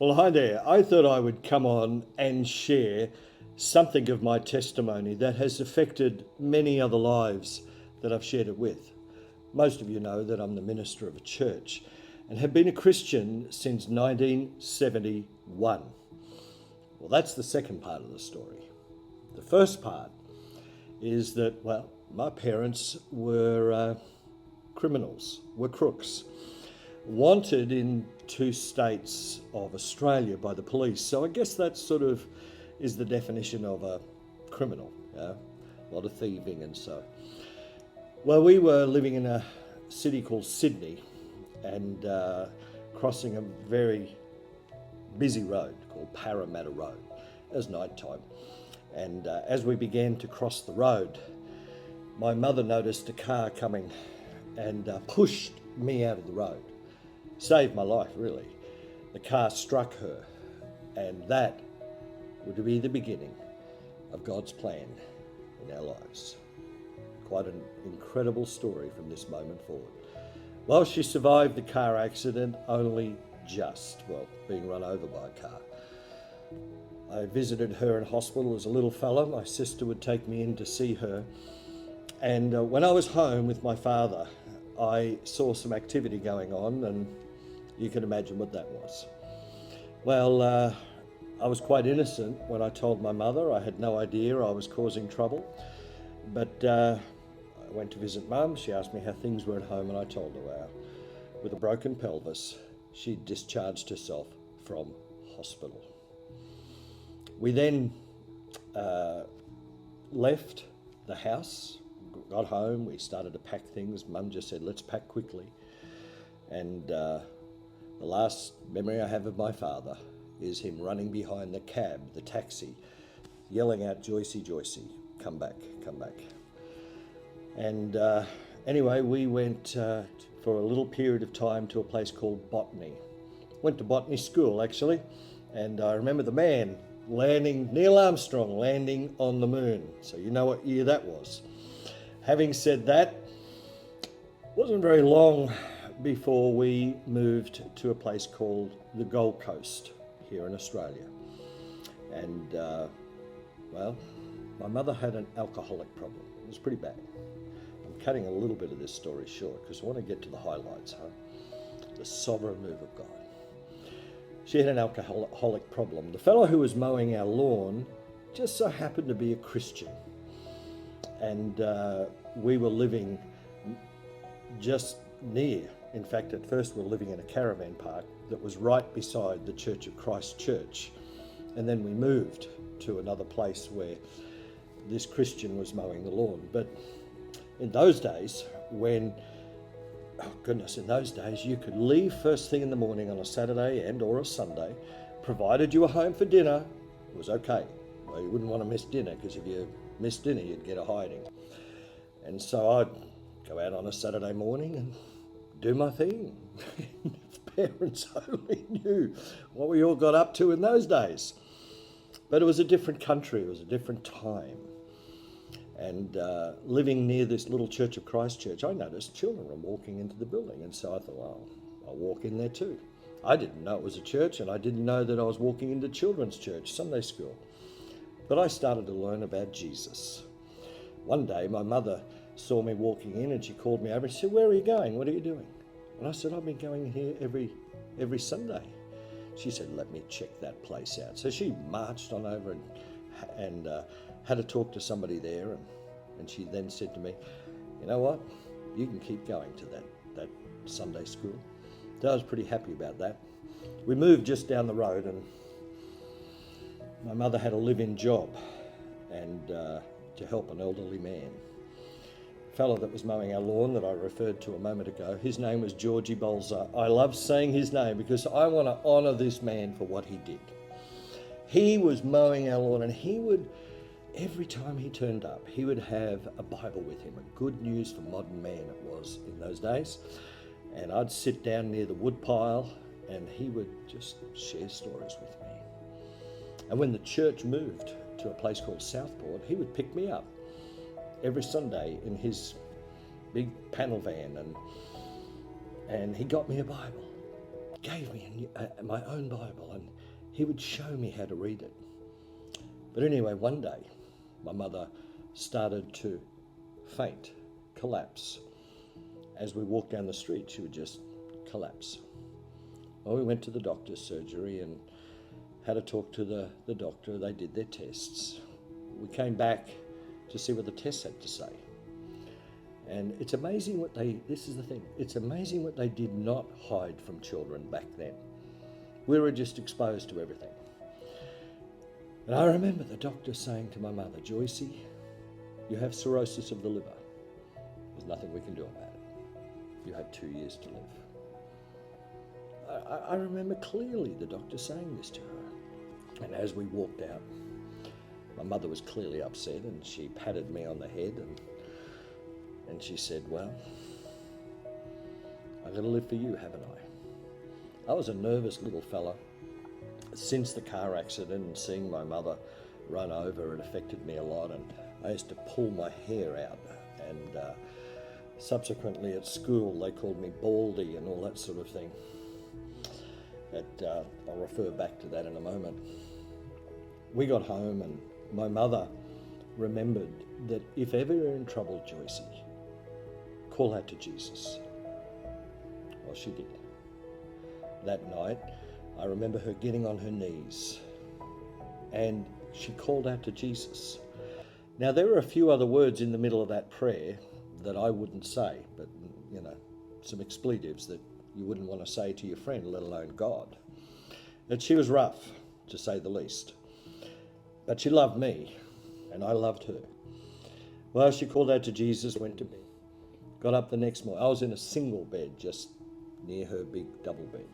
Well, hi there. I thought I would come on and share something of my testimony that has affected many other lives that I've shared it with. Most of you know that I'm the minister of a church and have been a Christian since 1971. Well, that's the second part of the story. The first part is that, well, my parents were criminals, were crooks, wanted in two states of Australia by the police. So I guess that sort of is the definition of a criminal, a lot of thieving and so. Well, we were living in a city called Sydney and crossing a very busy road called Parramatta Road. It was night time. And as we began to cross the road, my mother noticed a car coming and pushed me out of the road. Saved my life, really. The car struck her, and that would be the beginning of God's plan in our lives. Quite an incredible story from this moment forward. Well, she survived the car accident only just, being run over by a car. I visited her in hospital as a little fella. My sister would take me in to see her. And when I was home with my father, I saw some activity going on, and you can imagine what that was. Well, I was quite innocent when I told my mother. I had no idea I was causing trouble. But I went to visit Mum. She asked me how things were at home, and I told her, wow, with a broken pelvis, she discharged herself from hospital. We then left the house, got home, we started to pack things. Mum just said, let's pack quickly. And the last memory I have of my father is him running behind the cab, the taxi, yelling out, Joycey, Joycey, come back, come back. And anyway, we went for a little period of time to a place called Botany. Went to Botany School, actually, and I remember the man landing, Neil Armstrong landing on the moon. So you know what year that was. Having said that, it wasn't very long before we moved to a place called the Gold Coast here in Australia. And, my mother had an alcoholic problem. It was pretty bad. I'm cutting a little bit of this story short because I want to get to the highlights, the sovereign move of God. She had an alcoholic problem. The fellow who was mowing our lawn just so happened to be a Christian. And we were living just near. In fact, at first we were living in a caravan park that was right beside the Church of Christ Church. And then we moved to another place where this Christian was mowing the lawn. But in those days, in those days you could leave first thing in the morning on a Saturday and or a Sunday, provided you were home for dinner, it was okay. Well, you wouldn't want to miss dinner because if you missed dinner, you'd get a hiding. And so I'd go out on a Saturday morning and do my thing. Parents only knew what we all got up to in those days. But it was a different country, it was a different time. And living near this little Church of Christ church, I noticed children were walking into the building. And so I thought, well, I'll walk in there too. I didn't know it was a church, and I didn't know that I was walking into children's church, Sunday school. But I started to learn about Jesus. One day, my mother saw me walking in and she called me over and she said, where are you going? What are you doing? And I said, I've been going here every Sunday. She said, let me check that place out. So she marched on over and had a talk to somebody there. And she then said to me, you know what? You can keep going to that Sunday school. So I was pretty happy about that. We moved just down the road, and my mother had a live-in job and to help an elderly man. A fellow that was mowing our lawn that I referred to a moment ago, his name was Georgie Bolzer. I love saying his name because I want to honour this man for what he did. He was mowing our lawn, and he would, every time he turned up, he would have a Bible with him, a Good News for Modern Man it was in those days. And I'd sit down near the woodpile and he would just share stories with me. And when the church moved to a place called Southport, he would pick me up every Sunday in his big panel van, and he got me a Bible. gave me my own Bible, and he would show me how to read it. But anyway, one day, my mother started to faint, collapse. As we walked down the street, she would just collapse. Well, we went to the doctor's surgery and had a talk to the doctor. They did their tests. We came back to see what the tests had to say. And it's amazing this is the thing, it's amazing what they did not hide from children back then. We were just exposed to everything. And I remember the doctor saying to my mother, Joycey, you have cirrhosis of the liver. There's nothing we can do about it. You have 2 years to live. I remember clearly the doctor saying this to her. And as we walked out, my mother was clearly upset, and she patted me on the head and she said, well, I'm going to live for you, haven't I? I was a nervous little fella. Since the car accident and seeing my mother run over, it affected me a lot, and I used to pull my hair out, and subsequently at school they called me Baldy and all that sort of thing. I'll refer back to that in a moment. We got home, and my mother remembered that if ever you're in trouble, Joycey, call out to Jesus. Well, she did. That night, I remember her getting on her knees, and she called out to Jesus. Now, there were a few other words in the middle of that prayer that I wouldn't say, but, some expletives that you wouldn't want to say to your friend, let alone God. And she was rough, to say the least. But she loved me, and I loved her. Well, she called out to Jesus, went to bed, got up the next morning. I was in a single bed just near her big double bed.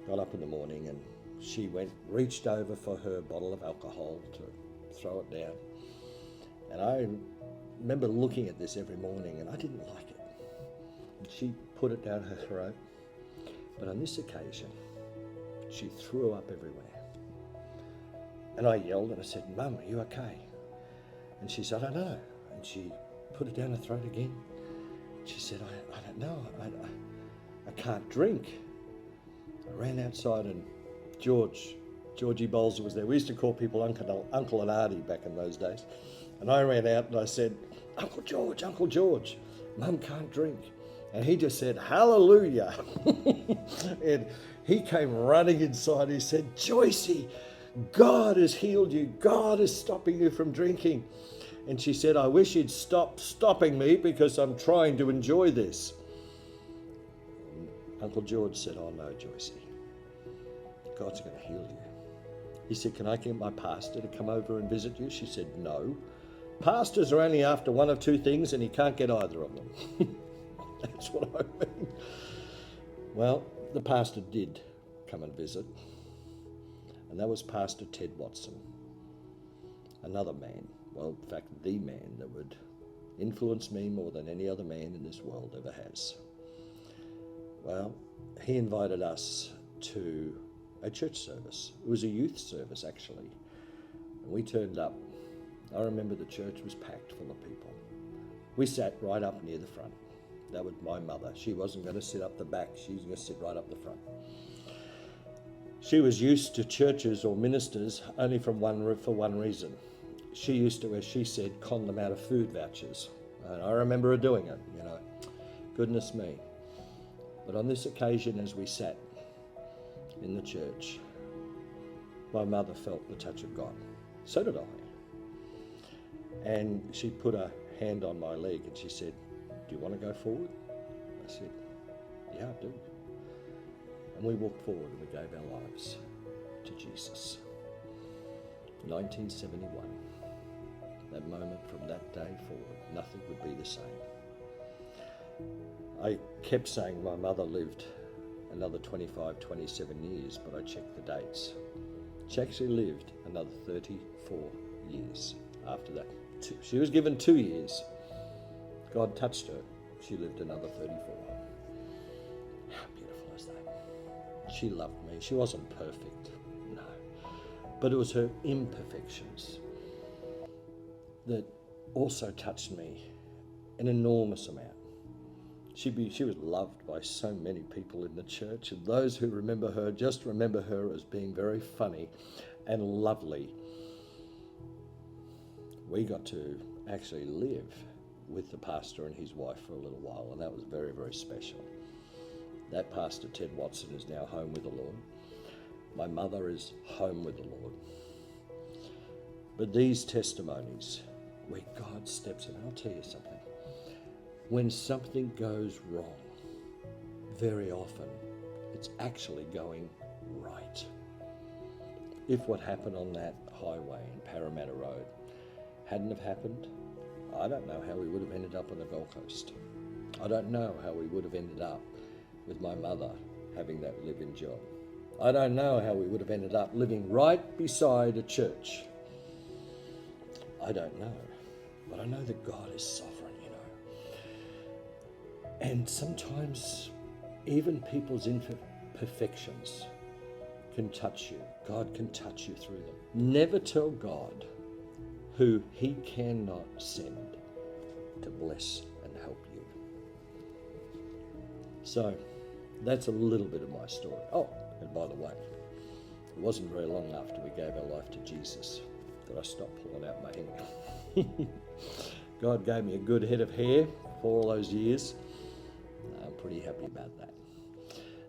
Got up in the morning, and she reached over for her bottle of alcohol to throw it down. And I remember looking at this every morning, and I didn't like it. And she put it down her throat. But on this occasion, she threw up everywhere. And I yelled and I said, Mum, are you okay? And she said, I don't know. And she put it down her throat again. She said, I don't know. I can't drink. I ran outside, and Georgie Bowles was there. We used to call people Uncle and Auntie back in those days. And I ran out and I said, Uncle George, Mum can't drink. And he just said, hallelujah. And he came running inside. He said, Joycey, God has healed you. God is stopping you from drinking. And she said, I wish he'd stop stopping me because I'm trying to enjoy this. And Uncle George said, oh no, Joycey, God's going to heal you. He said, can I get my pastor to come over and visit you? She said, no. Pastors are only after one of two things, and he can't get either of them. That's what I mean. Well, the pastor did come and visit, and that was Pastor Ted Watson, another man, well, in fact, the man that would influence me more than any other man in this world ever has. Well, he invited us to a church service. It was a youth service, actually, and we turned up. I remember the church was packed full of people. We sat right up near the front. That was my mother. She wasn't going to sit up the back. She was going to sit right up the front. She was used to churches or ministers only for one reason. She used to, as she said, con them out of food vouchers. And I remember her doing it, Goodness me. But on this occasion, as we sat in the church, my mother felt the touch of God. So did I. And she put a hand on my leg and she said, do you want to go forward? I said, yeah, I do. And we walked forward and we gave our lives to Jesus. 1971. That moment, from that day forward, nothing would be the same. I kept saying my mother lived another 25, 27 years, but I checked the dates. She actually lived another 34 years after that. She was given 2 years. God touched her. She lived another 34. How beautiful is that? She loved me. She wasn't perfect, no. But it was her imperfections that also touched me an enormous amount. She was loved by so many people in the church, and those who remember her just remember her as being very funny and lovely. We got to actually live with the pastor and his wife for a little while, and that was very, very special. That pastor, Ted Watson, is now home with the Lord. My mother is home with the Lord. But these testimonies where God steps in, I'll tell you something. When something goes wrong, very often it's actually going right. If what happened on that highway in Parramatta Road hadn't have happened, I don't know how we would have ended up on the Gold Coast. I don't know how we would have ended up with my mother having that live-in job. I don't know how we would have ended up living right beside a church. I don't know. But I know that God is sovereign, And sometimes even people's imperfections can touch you. God can touch you through them. Never tell God who he cannot send to bless and help you. So that's a little bit of my story. Oh, and by the way, it wasn't very long after we gave our life to Jesus that I stopped pulling out my hair. God gave me a good head of hair for all those years. I'm pretty happy about that.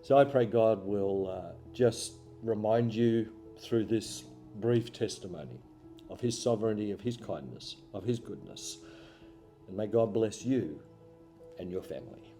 So I pray God will just remind you through this brief testimony of his sovereignty, of his kindness, of his goodness. And may God bless you and your family.